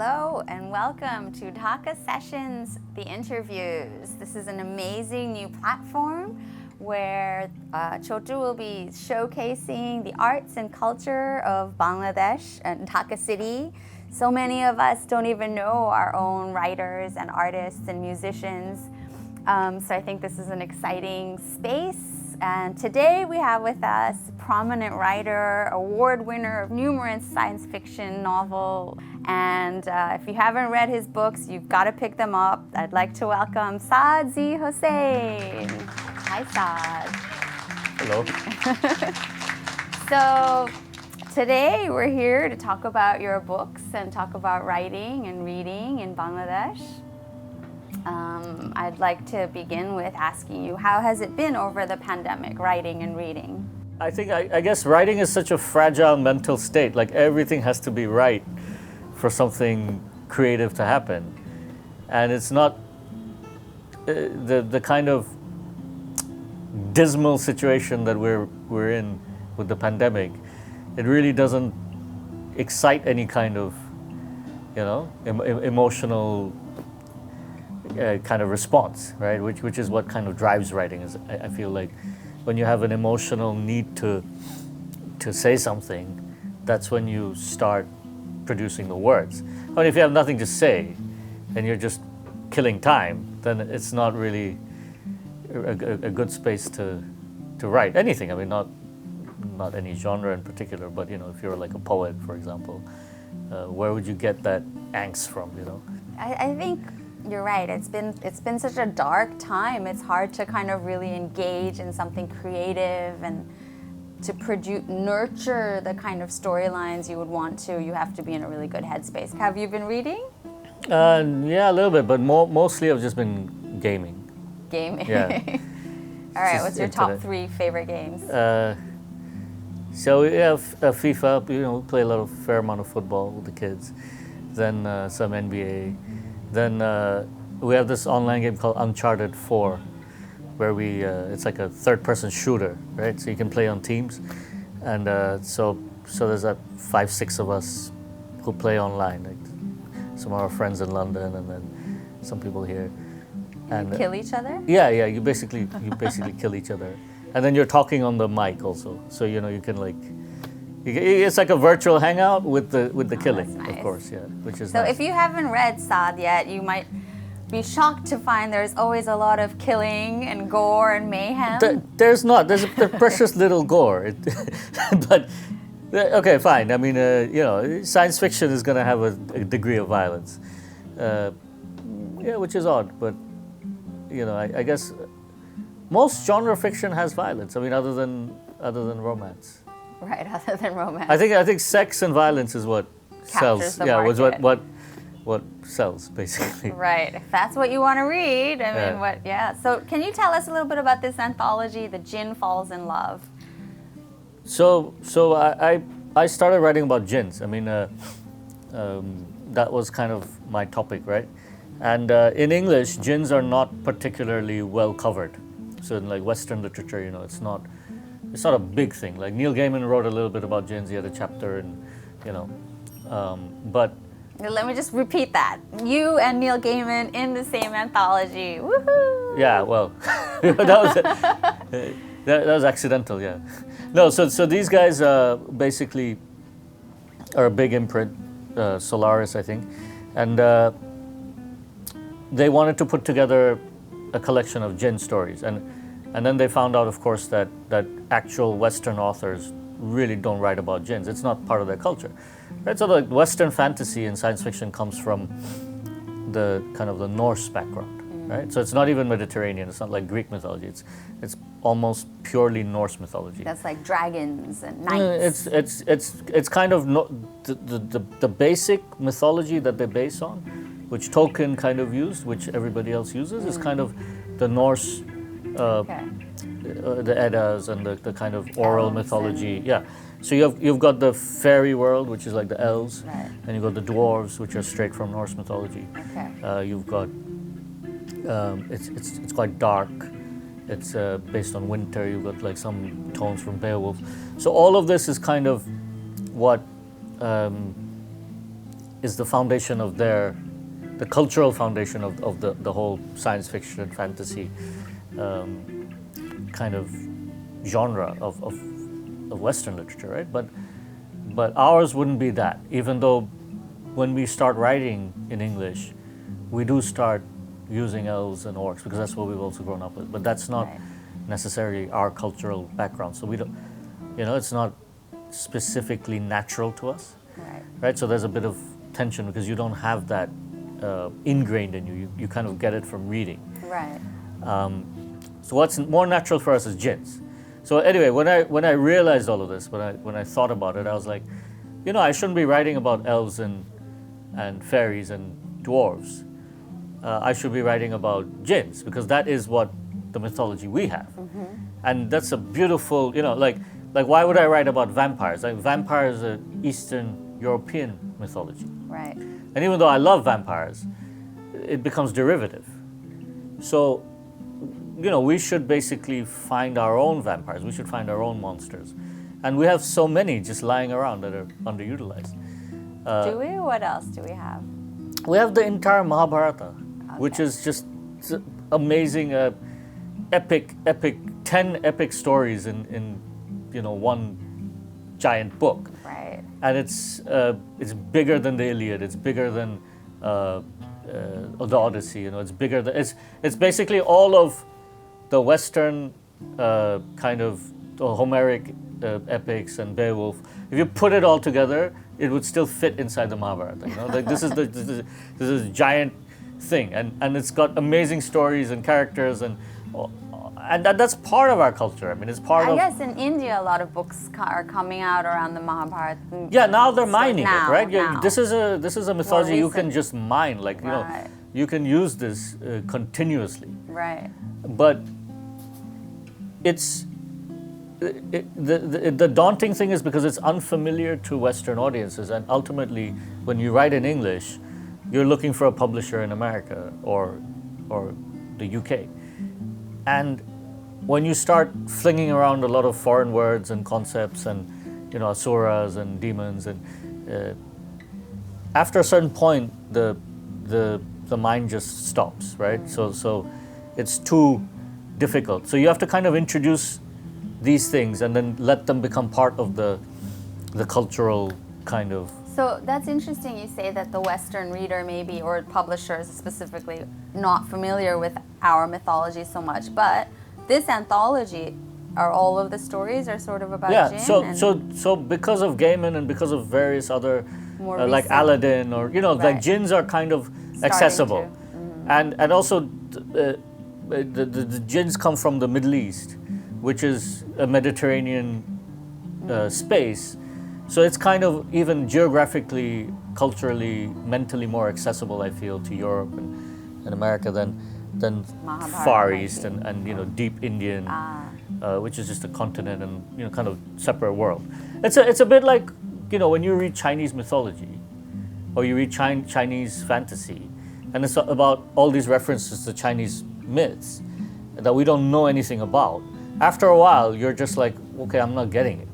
Hello and welcome to DHAKA Sessions, the interviews. This is an amazing new platform where Chotu will be showcasing the arts and culture of Bangladesh and Dhaka City. So many of us don't even know our own writers and artists and musicians. So I think this is an exciting space. And today we have with us prominent writer, award winner of numerous science fiction novels. And if you haven't read his books, you've got to pick them up. I'd like to welcome Saad Z Hossain. Hi, Saad. Hello. So today we're here to talk about your books and talk about writing and reading in Bangladesh. I'd like to begin with asking you, how has it been over the pandemic, writing and reading? I guess writing is such a fragile mental state. Like everything has to be right for something creative to happen. And it's not the kind of dismal situation that we're in with the pandemic. It really doesn't excite any kind of, emotional kind of response, right? Which is what kind of drives writing. Is I feel like when you have an emotional need to say something, that's when you start producing the words. But if you have nothing to say and you're just killing time, then it's not really a good space to write anything. I mean, not any genre in particular, but if you're like a poet, for example, where would you get that angst from? I think you're right. It's been such a dark time. It's hard to kind of really engage in something creative and to nurture the kind of storylines you would want to. You have to be in a really good headspace. Have you been reading? Yeah, a little bit, but mostly I've just been gaming. Gaming. Yeah. All right. What's your top 3 favorite games? So we have FIFA. We play a fair amount of football with the kids. Then some NBA. Then we have this online game called Uncharted 4, where it's like a third-person shooter, right? So you can play on teams, and so there's 5-6 of us who play online. Like some of our friends in London, and then some people here. And you kill each other? Yeah. You basically kill each other, and then you're talking on the mic also. So you can it's like a virtual hangout with the killing, nice. Of course, yeah, which is so. Nice. If you haven't read Saad yet, you might be shocked to find there's always a lot of killing and gore and mayhem. There's not. There's a precious little gore, but okay, fine. I mean, science fiction is going to have a degree of violence, which is odd. But I guess most genre fiction has violence. I mean, other than romance. Right, other than romance. I think sex and violence is what captures sells. The yeah, market. was what sells basically. Right, if that's what you want to read. I mean, So, can you tell us a little bit about this anthology, The Djinn Falls in Love? So I started writing about djinns. I mean, that was kind of my topic, right? And in English, djinns are not particularly well covered. So in like Western literature, it's not a big thing. Like Neil Gaiman wrote a little bit about djinns. He had a chapter, but. Let me just repeat that. You and Neil Gaiman in the same anthology. Woohoo! Yeah, well, that was accidental. Yeah, no. So these guys basically are a big imprint, Solaris, I think, and they wanted to put together a collection of djinn stories, and then they found out, of course, that actual Western authors really don't write about djinns. It's not part of their culture, right? So the Western fantasy and science fiction comes from the kind of the Norse background, right? So it's not even Mediterranean. It's not like Greek mythology. It's almost purely Norse mythology. That's like dragons and knights. It's kind of the basic mythology that they base on, which Tolkien kind of used, which everybody else uses, is kind of the Norse. The Eddas and the kind of oral mythology, So you've got the fairy world, which is like the elves, right. And you've got the dwarves, which are straight from Norse mythology. Okay. You've got it's quite dark. It's based on winter. You've got like some tones from Beowulf. So all of this is kind of what is the foundation of the cultural foundation of the whole science fiction and fantasy kind of genre of Western literature, right? But ours wouldn't be that, even though when we start writing in English, we do start using elves and orcs because that's what we've also grown up with. But that's not necessarily our cultural background. So we don't, it's not specifically natural to us, right? So there's a bit of tension because you don't have that ingrained in you. You kind of get it from reading. Right. So what's more natural for us is jinns. So anyway, when I realized all of this, when I thought about it, I was like, I shouldn't be writing about elves and fairies and dwarves. I should be writing about jinns because that is what the mythology we have. And that's a beautiful, like why would I write about vampires? Like vampires are Eastern European mythology. Right. And even though I love vampires, it becomes derivative. So, we should basically find our own vampires. We should find our own monsters. And we have so many just lying around that are underutilized. Do we? What else do we have? We have the entire Mahabharata, which is just amazing, epic, 10 epic stories in one giant book. Right. And it's bigger than the Iliad. It's bigger than the Odyssey. It's bigger than it's basically all of the Western kind of Homeric epics and Beowulf. If you put it all together, it would still fit inside the Mahabharata. Like this is a giant thing, and it's got amazing stories and characters and that's part of our culture. I mean, it's part of. I guess in India, a lot of books are coming out around the Mahabharata. Yeah, now they're mining it, right? Now. This is a mythology you can just mine. Like you can use this continuously. Right. But it's the daunting thing is because it's unfamiliar to Western audiences, and ultimately, when you write in English, you're looking for a publisher in America or the UK, and when you start flinging around a lot of foreign words and concepts and asuras and demons and after a certain point the mind just stops, right? So it's too difficult. So you have to kind of introduce these things and then let them become part of the cultural kind of. So that's interesting you say that the Western reader maybe, or publishers specifically, not familiar with our mythology so much, but this anthology, are all of the stories are sort of about jinn? So because of Gaiman and because of various other, like recent. Aladdin or, like jinns are kind of accessible. And also the jinns come from the Middle East, which is a Mediterranean space. So it's kind of even geographically, culturally, mentally more accessible, I feel, to Europe and America than Far East and deep Indian, which is just a continent and kind of separate world. It's a bit like when you read Chinese mythology, or you read Chinese fantasy, and it's about all these references to Chinese myths that we don't know anything about. After a while, you're just like, okay, I'm not getting it.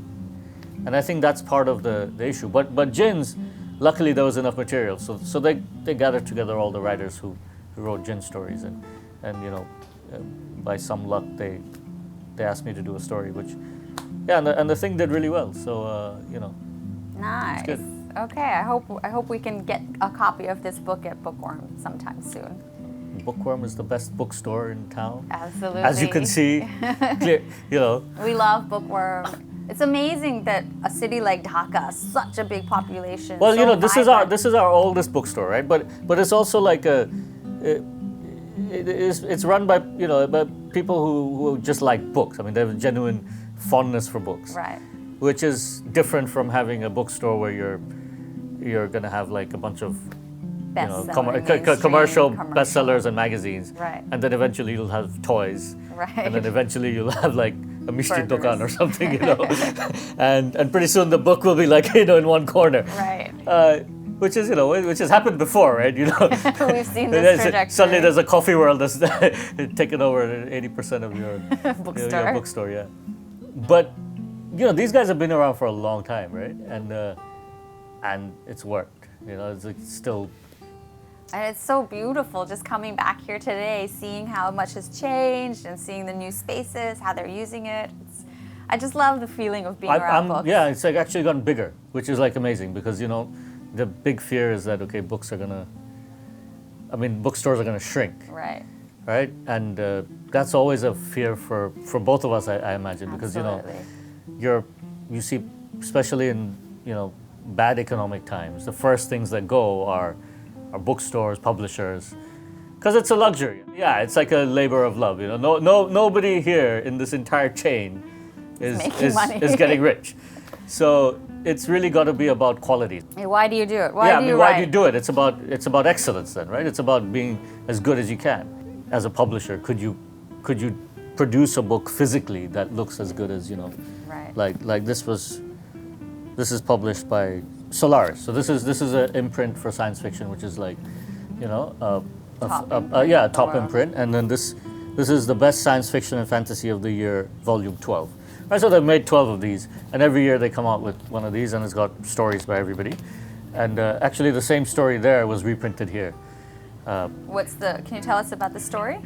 And I think that's part of the issue. But jinns, luckily there was enough material, so they gathered together all the writers who wrote jinn stories, and by some luck they asked me to do a story, which and the thing did really well. So Nice. it's good. Okay, I hope we can get a copy of this book at Bookworm sometime soon. Bookworm is the best bookstore in town. Absolutely. As you can see, clear, We love Bookworm. It's amazing that a city like Dhaka, such a big population. Well, so this is our oldest bookstore, right? But it's also like it's run by by people who just like books. I mean, they have a genuine fondness for books, right? Which is different from having a bookstore where you're gonna have like a bunch of commercial bestsellers and magazines, right? And then eventually you'll have toys, right? And then eventually you'll have like a Mishti Dukan or something, and pretty soon the book will be like in one corner, right? Which has happened before, right? We've seen this trajectory. Suddenly there's a coffee world that's taken over 80% of your bookstore. Your bookstore, yeah. But these guys have been around for a long time, right? And it's worked. You know, it's like still. And it's so beautiful just coming back here today, seeing how much has changed and seeing the new spaces, how they're using it. I just love the feeling of being around books. Yeah, it's like actually gotten bigger, which is like amazing because, you know, the big fear is that, okay, bookstores are gonna shrink. Right. Right? And that's always a fear for both of us, I imagine, because, Absolutely. you know, you see, especially in, you know, bad economic times, the first things that go are bookstores, publishers, because it's a luxury. Yeah, it's like a labor of love. You know, nobody here in this entire chain is getting rich. So it's really got to be about quality. Hey, why do you do it? Why do you do it? It's about excellence then, right? It's about being as good as you can. As a publisher, could you produce a book physically that looks as good as, you know, right. like this is published by Solaris. So this is an imprint for science fiction, which is like, you know, a top imprint. And then this is the best science fiction and fantasy of the year, volume 12. Right, so they've made 12 of these, and every year they come out with one of these, and it's got stories by everybody. And actually, the same story there was reprinted here. Can you tell us about the story?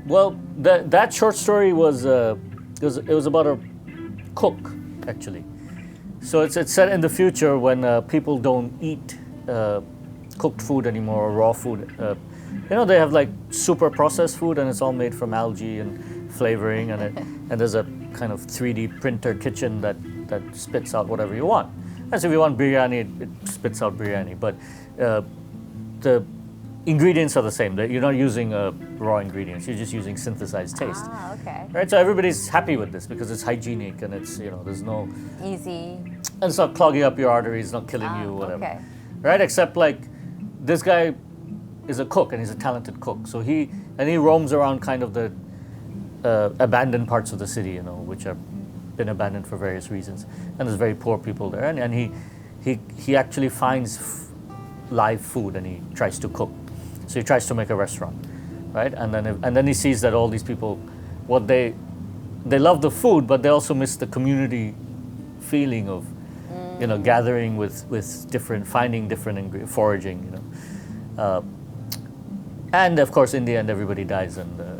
Well, that short story was about a cook, actually. So it's set in the future when people don't eat cooked food anymore or raw food. You know, they have like super processed food, and it's all made from algae and flavoring, and there's a kind of 3D printer kitchen that spits out whatever you want. And so if you want biryani, it spits out biryani. But the ingredients are the same. You're not using raw ingredients. You're just using synthesized taste. Ah, okay. Right. So everybody's happy with this because it's hygienic and it's, you know, there's no easy. And it's not clogging up your arteries, not killing you, whatever. Okay. Right. Except like this guy is a cook and he's a talented cook. So he roams around kind of the abandoned parts of the city, you know, which have been abandoned for various reasons. And there's very poor people there, and he actually finds live food and he tries to cook. So he tries to make a restaurant, right? And then he sees that all these people, they love the food, but they also miss the community feeling of, you know, gathering with finding different foraging, you know. And of course, in the end, everybody dies and the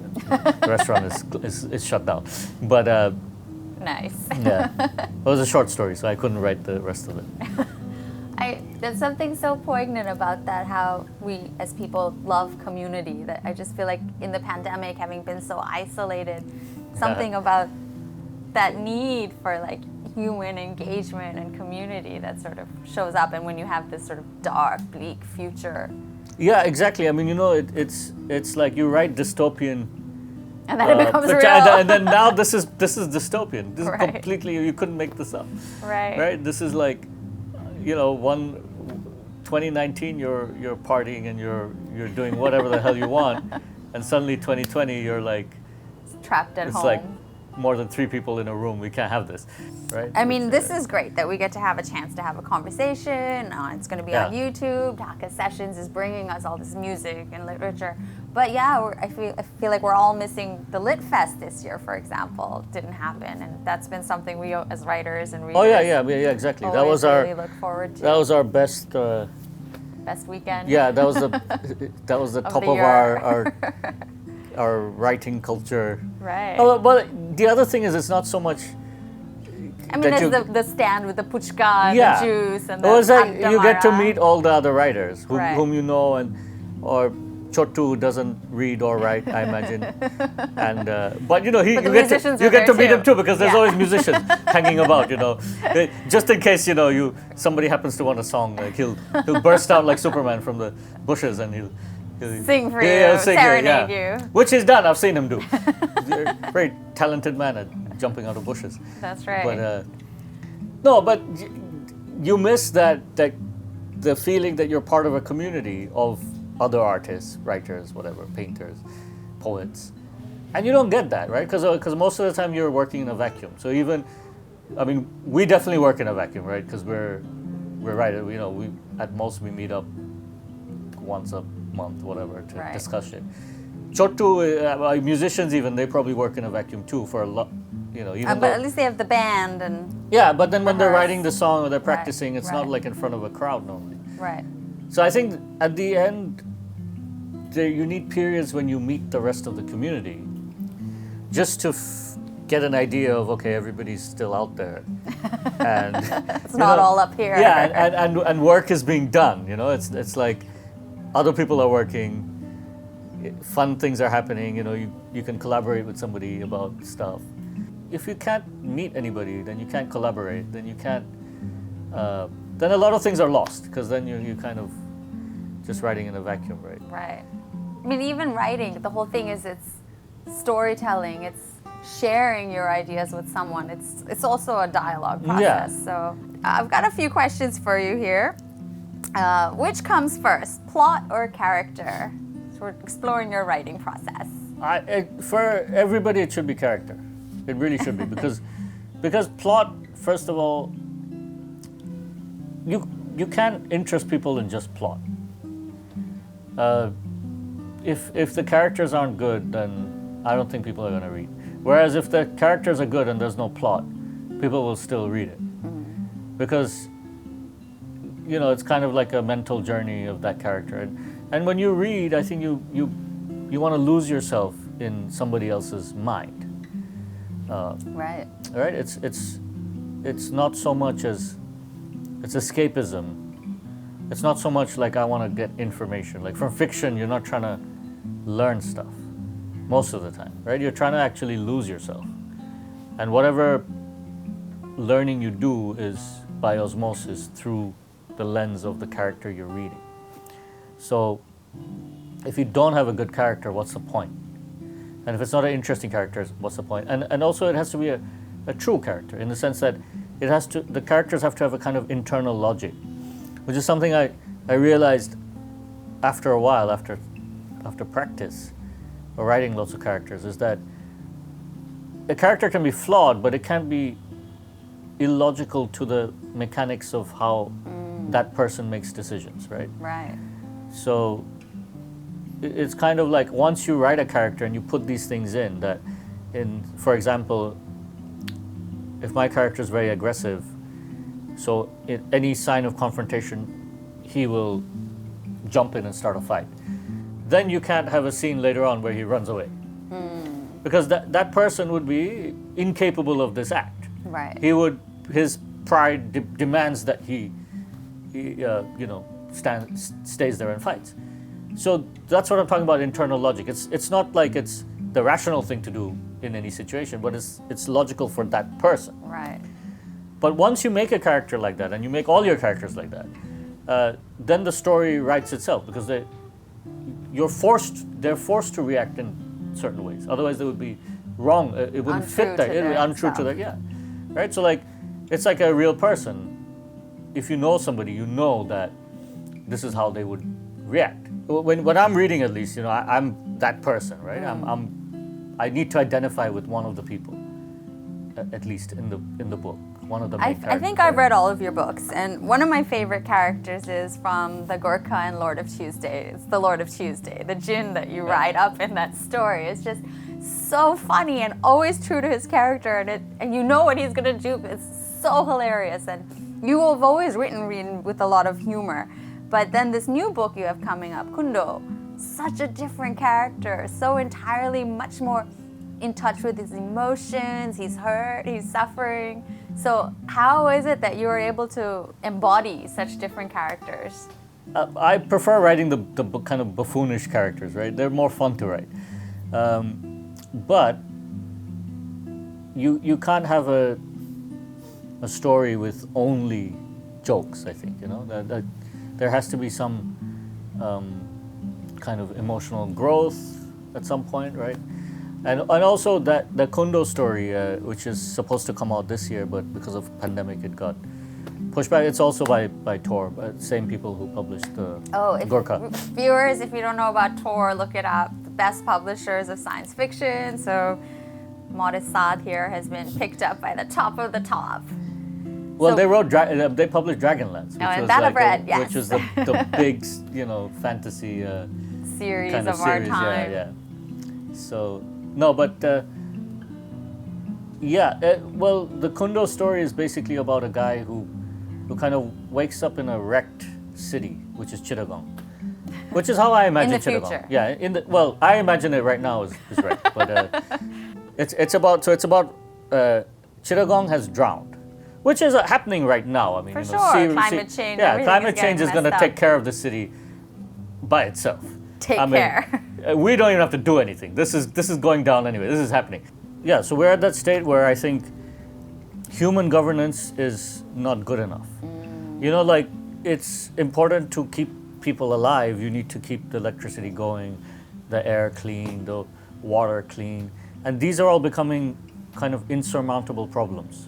restaurant is shut down. But nice. Yeah, it was a short story, so I couldn't write the rest of it. There's something so poignant about that, how we as people love community, that I just feel like in the pandemic, having been so isolated, something about that need for like human engagement and community that sort of shows up, and when you have this sort of dark, bleak future. Yeah, exactly. I mean, you know, it's like you write dystopian, and then it becomes real. And then now this is dystopian. This Right. is completely, you couldn't make this up. Right. Right. This is like, you know, 2019 you're partying and you're doing whatever the hell you want, and suddenly 2020 you're like trapped at home. It's like more than 3 people in a room. We can't have this, right? I mean, this is great that we get to have a chance to have a conversation. It's going to be on YouTube. DHAKA Sessions is bringing us all this music and literature. But yeah, I feel like we're all missing the Lit Fest this year, for example. Didn't happen, and that's been something we as writers and readers. Oh yeah, exactly. That was really look forward to. That was our best. Best weekend. Yeah, that was the top of our writing culture. Right. Oh, but the other thing is, it's not so much. I mean, there's the stand with the puchka, the juice, and the it's like you get to meet all the other writers whom you know, or Chotu doesn't read or write, I imagine. And but you know, you get to meet him too, because there's always musicians hanging about, you know, just in case, you know, somebody happens to want a song, like he'll burst out like Superman from the bushes and he'll sing for you, serenade you. Which he's done. I've seen him do. He's a very talented man at jumping out of bushes. That's right. But no, but you miss that the feeling that you're part of a community of other artists, writers, whatever, painters, poets, and you don't get that, right? Because most of the time you're working in a vacuum. So we definitely work in a vacuum, right? Because we're writers. You know, at most we meet up once a month, whatever, to discuss it. Chotu, musicians even, they probably work in a vacuum too for a lot, you know. But at least they have the band and. Yeah, but then when they're writing the song or they're practicing, it's not like in front of a crowd normally. Right. So I think at the end, you need periods when you meet the rest of the community, just to get an idea of, okay, everybody's still out there, and it's not all up here. Yeah, and work is being done. You know, it's like other people are working, fun things are happening. You know, you can collaborate with somebody about stuff. If you can't meet anybody, then you can't collaborate. Then you can't. Then a lot of things are lost, because then you kind of just writing in a vacuum, right? Right. I mean, even writing, the whole thing is it's storytelling. It's sharing your ideas with someone. It's also a dialogue process. Yeah. So I've got a few questions for you here. Which comes first, plot or character? So we're exploring your writing process. For everybody, it should be character. It really should be, because plot, first of all, you can't interest people in just plot. If the characters aren't good, then I don't think people are going to read. Whereas if the characters are good and there's no plot, people will still read it. Because, you know, it's kind of like a mental journey of that character. And when you read, I think you want to lose yourself in somebody else's mind. Right. Right? It's not so much as, it's escapism. It's not so much like I want to get information. Like from fiction, you're not trying to learn stuff most of the time, right? You're trying to actually lose yourself. And whatever learning you do is by osmosis through the lens of the character you're reading. So if you don't have a good character, what's the point? And if it's not an interesting character, what's the point? And also it has to be a true character, in the sense that the characters have to have a kind of internal logic, which is something I realized after a while, after practice or writing lots of characters, is that a character can be flawed, but it can't be illogical to the mechanics of how that person makes decisions, right? Right. So it's kind of like once you write a character and you put these things in, that for example, if my character is very aggressive, so any sign of confrontation, he will jump in and start a fight. Then you can't have a scene later on where he runs away. Because that person would be incapable of this act. Right. His pride demands that he stays there and fights. So that's what I'm talking about, internal logic. It's not like it's the rational thing to do in any situation, but it's logical for that person. Right. But once you make a character like that, and you make all your characters like that, then the story writes itself, because they're forced to react in certain ways. Otherwise, they would be wrong. It wouldn't fit that. It would be untrue to that. Yeah, right. So it's like a real person. If you know somebody, you know that this is how they would react. When I'm reading, at least, I'm that person, right? I need to identify with one of the people, at least in the book. One of the main characters. I think I've read all of your books, and one of my favorite characters is from the Gurkha and Lord of Tuesday. It's the Lord of Tuesday, the Djinn that you write up in that story. It's just so funny and always true to his character, and you know what he's gonna do. It's so hilarious, and you have always written with a lot of humor. But then this new book you have coming up, Kundo, such a different character, so entirely much more in touch with his emotions. He's hurt, he's suffering. So how is it that you are able to embody such different characters? I prefer writing the kind of buffoonish characters, right? They're more fun to write. But you can't have a story with only jokes, I think, that there has to be some kind of emotional growth at some point, right? And also the Kundo story, which is supposed to come out this year, but because of pandemic it got pushed back. It's also by Tor, same people who published Gurkha. Viewers, if you don't know about Tor, look it up. The best publishers of science fiction. So modest Saad here has been picked up by the top of the top. Well, they published Dragonlance, which was the big, fantasy series kind of our time. Yeah. So no, but well, the Kundo story is basically about a guy who kind of wakes up in a wrecked city, which is Chittagong, which is how I imagine In the Chittagong. future. Yeah, well, I imagine it right now is right, but it's about Chittagong has drowned, which is happening right now. I mean, For you sure, know, climate change, Yeah, everything climate is change getting is going to messed take up. care of the city by itself. Take I mean, care. We don't even have to do anything. This is going down anyway. This is happening. Yeah, so we're at that state where I think human governance is not good enough. You know, like, it's important to keep people alive. You need to keep the electricity going, the air clean, the water clean, and these are all becoming kind of insurmountable problems.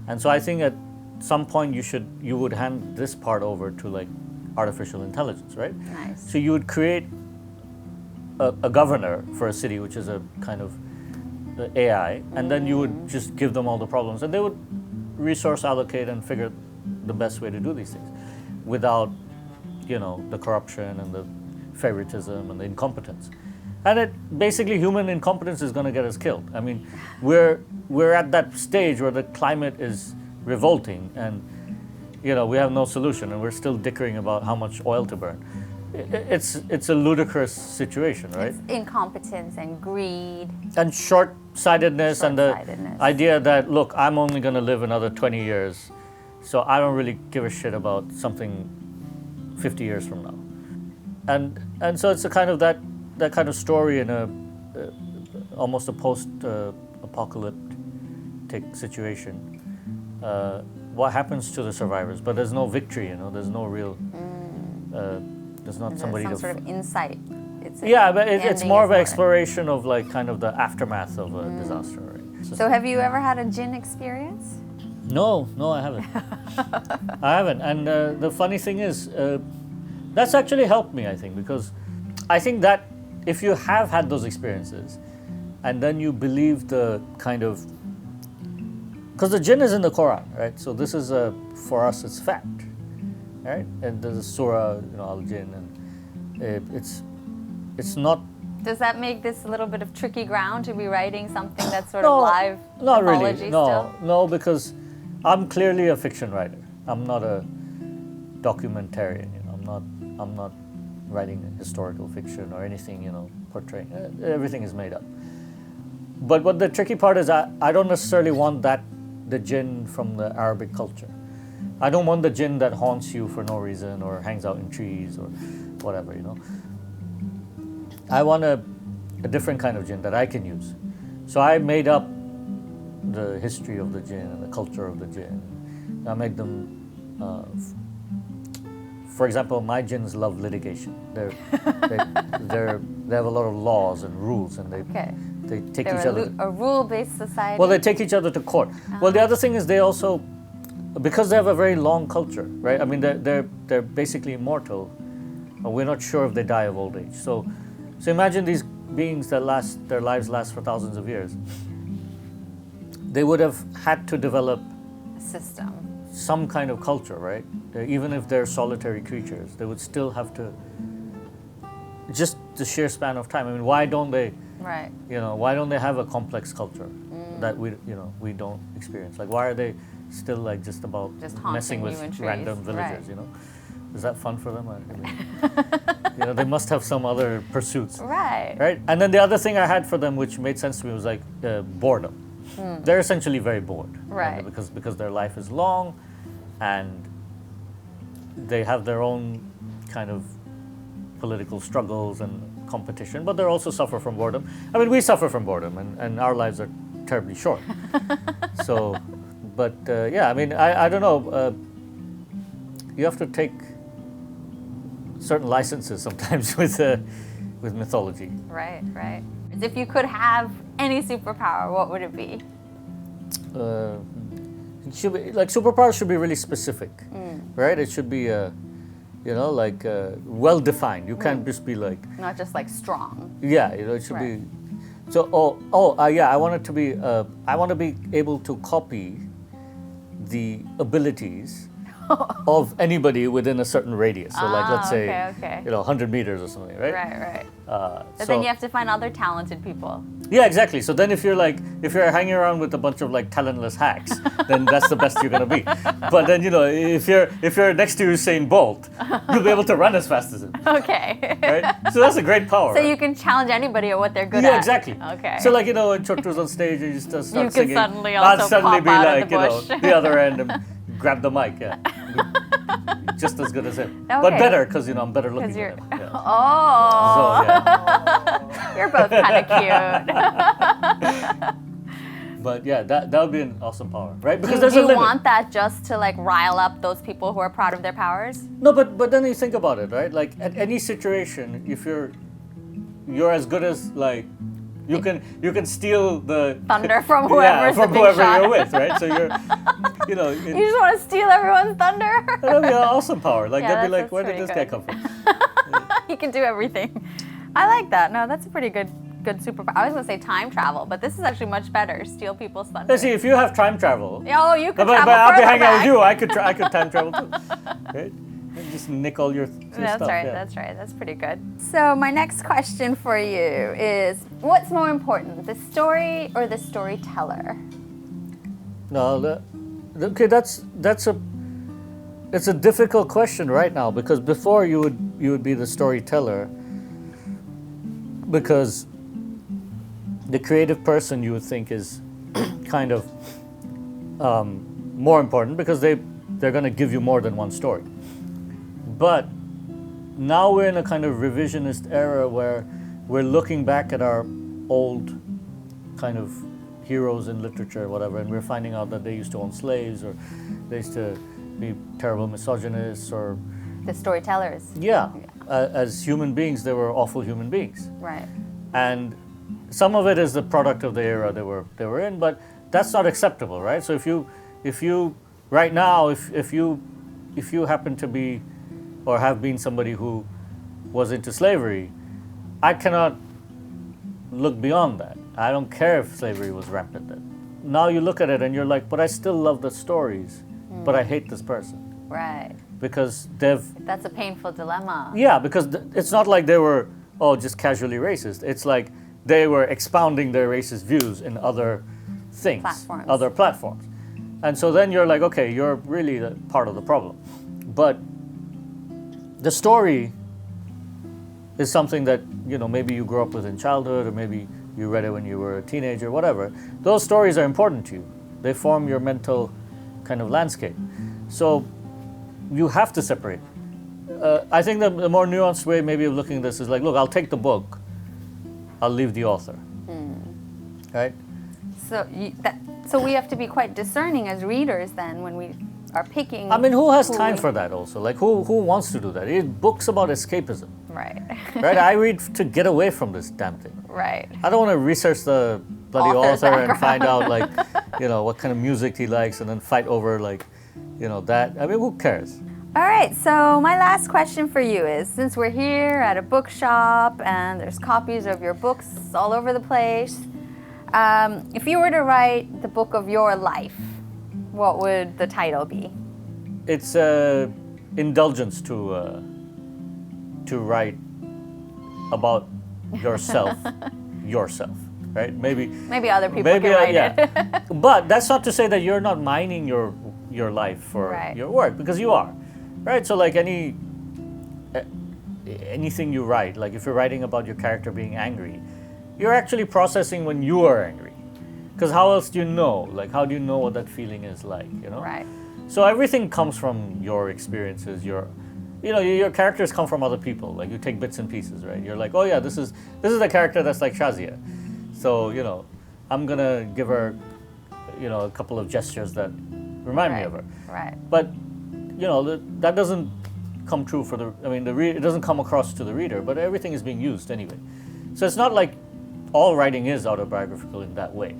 And so I think at some point you would hand this part over to like artificial intelligence, right? Nice. So you would create a governor for a city, which is a kind of AI, and then you would just give them all the problems, and they would resource allocate and figure the best way to do these things without, you know, the corruption and the favoritism and the incompetence. And it basically, human incompetence is going to get us killed. I mean, we're at that stage where the climate is revolting, and you know, we have no solution, and we're still dickering about how much oil to burn. It's a ludicrous situation, right? It's incompetence and greed. And short-sightedness, and the Short-sightedness. idea that, look, I'm only going to live another 20 years, so I don't really give a shit about something 50 years from now. And so it's a kind of that kind of story in a almost a post-apocalyptic situation. What happens to the survivors? But there's no victory, you know. There's no real. There's not There's somebody some to. sort of insight. It's Yeah, but it's ending more of is an more- exploration of like kind of the aftermath of a disaster, right? So have you ever had a Djinn experience? No, I haven't. I haven't. And the funny thing is, that's actually helped me, I think, because I think that if you have had those experiences and then you believe the kind of. Because the Djinn is in the Quran, right? So this is, for us, it's fact, right? And there's a surah, you know, Al-Jinn, and it's not. Does that make this a little bit of tricky ground to be writing something that's sort of live Not mythology really. No, still? no, because I'm clearly a fiction writer. I'm not a documentarian. You know, I'm not writing historical fiction or anything. You know, portraying. Everything is made up. But what the tricky part is, I don't necessarily want the Djinn from the Arabic culture. I don't want the Djinn that haunts you for no reason or hangs out in trees or whatever. You know. I want a different kind of Djinn that I can use. So I made up the history of the Djinn and the culture of the Djinn. I make them, for example, my Djinns love litigation. They have a lot of laws and rules, and they take They're each other. a rule-based society. Well, they take each other to court. Well, the other thing is they also, because they have a very long culture, right? I mean, they're basically immortal. We're not sure if they die of old age. So imagine these beings that their lives last for thousands of years. They would have had to develop a system. some kind of culture, right? Even if they're solitary creatures, they would still have to. Just the sheer span of time. I mean, why don't they? Right. You know, why don't they have a complex culture that we don't experience? Like, why are they still like just about Haunting messing with you in trees, random villagers? right. You know, is that fun for them? I mean, you know, they must have some other pursuits, Right. right? And then the other thing I had for them, which made sense to me, was like boredom. They're essentially very bored, Right. Because their life is long, and they have their own kind of political struggles and competition, but they also suffer from boredom. I mean, we suffer from boredom, and our lives are terribly short. So, but yeah, I mean, I don't know. You have to take certain licenses sometimes with mythology. Right. Right. If you could have any superpower, what would it be? It should be like superpowers should be really specific, right? It should be well defined. You can't just be like. Not just like strong. Yeah, you know, it should Right. be. So, yeah, I want it to be. I want to be able to copy the abilities of anybody within a certain radius. So like, let's say, okay. 100 meters or something, right? Right. But So then you have to find other talented people. yeah, exactly. So then if you're hanging around with a bunch of like talentless hacks, then that's the best you're gonna be. But then if you're next to Usain Bolt, you'll be able to run as fast as him. Okay. Right? So that's a great power. So right? you can challenge anybody at what they're good at. Yeah, exactly. Okay. So like, when Chotru's on stage and you just start You can singing, suddenly I'd also suddenly pop be out of like, the bush. the other end and grab the mic, yeah. Just as good as him. But Okay. better, because I'm better looking Because than you're. him. Yeah. Oh. So yeah. You're both kind of cute. But yeah, that would be an awesome power, right? Because Do there's a you limit. want that just to like rile up those people who are proud of their powers? No, but then you think about it, right? Like at any situation, if you're as good as like you can steal the Thunder from whoever's from the big whoever shot. you're with, right? So you're You just want to steal everyone's thunder? that'd be an awesome power. Like Yeah, they'd be like, that's where did pretty this guy good. come from? He can do everything. I like that. No, that's a pretty good superpower. I was gonna say time travel, but this is actually much better. Steal people's thunder. Yeah, see, if you have time travel, Oh, you could but travel I'll be further hanging out back. with you. I could time travel too, right? And just nick all your That's stuff. right. yeah. That's right. That's pretty good. So my next question for you is: what's more important, the story or the storyteller? No, okay, it's a difficult question right now because before you would be the storyteller because the creative person you would think is kind of more important because they're going to give you more than one story. But now we're in a kind of revisionist era where we're looking back at our old kind of heroes in literature or whatever, and we're finding out that they used to own slaves or they used to be terrible misogynists or The storytellers. as human beings they were awful human beings, Right. and some of it is the product of the era they were in, but that's not acceptable, right? So if you right now if you happen to be or have been somebody who was into slavery, I cannot look beyond that. I don't care if slavery was rampant then. Now you look at it and you're like, but I still love the stories, but I hate this person Right. because they've That's a painful dilemma. yeah, because it's not like they were just casually racist. It's like they were expounding their racist views in other things, Platforms. other platforms. And so then you're like, okay, you're really part of the problem. But the story is something that, maybe you grew up with in childhood or maybe you read it when you were a teenager, whatever. Those stories are important to you. They form your mental kind of landscape. So you have to separate. I think the more nuanced way maybe of looking at this is like, look, I'll take the book, I'll leave the author. Right? So we have to be quite discerning as readers then when we are picking. I mean, who has time we- for that also? Like, who wants to do that? Books about escapism, Right. right? I read to get away from this damn thing. Right. I don't want to research the bloody Author's author and background. find out, like, what kind of music he likes and then fight over, like, that. I mean, who cares? All right, so my last question for you is, since we're here at a bookshop and there's copies of your books all over the place, if you were to write the book of your life, what would the title be? It's indulgence to write about yourself, right? Maybe other people Maybe, can write yeah. it. But that's not to say that you're not mining your life for Right. your work, because you are, right? So like anything you write, like if you're writing about your character being angry, you're actually processing when you are angry. Because how else do you know? Like, how do you know what that feeling is like, Right. So everything comes from your experiences, your characters come from other people. Like you take bits and pieces, right? You're like, oh yeah, this is the character that's like Shazia. So, I'm gonna give her, a couple of gestures that remind me of her. Right. But, that doesn't come true it doesn't come across to the reader, but everything is being used anyway. So it's not like all writing is autobiographical in that way.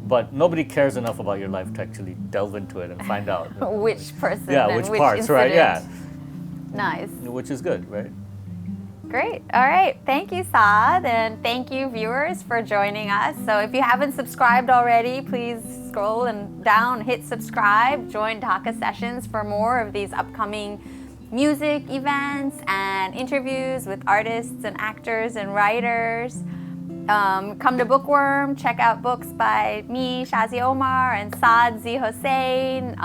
But nobody cares enough about your life to actually delve into it and find out. Which person Yeah, and which which parts, right? Yeah. incident. Nice. Which is good, right? Great. All right. Thank you, Saad, and thank you, viewers, for joining us. So if you haven't subscribed already, please scroll and down, hit subscribe, join DHAKA Sessions for more of these upcoming music events and interviews with artists and actors and writers. Come to Bookworm, check out books by me, Shazia Omar, and Saad Z Hossain.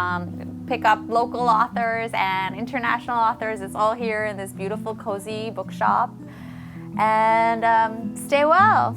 Pick up local authors and international authors. It's all here in this beautiful, cozy bookshop. And stay well.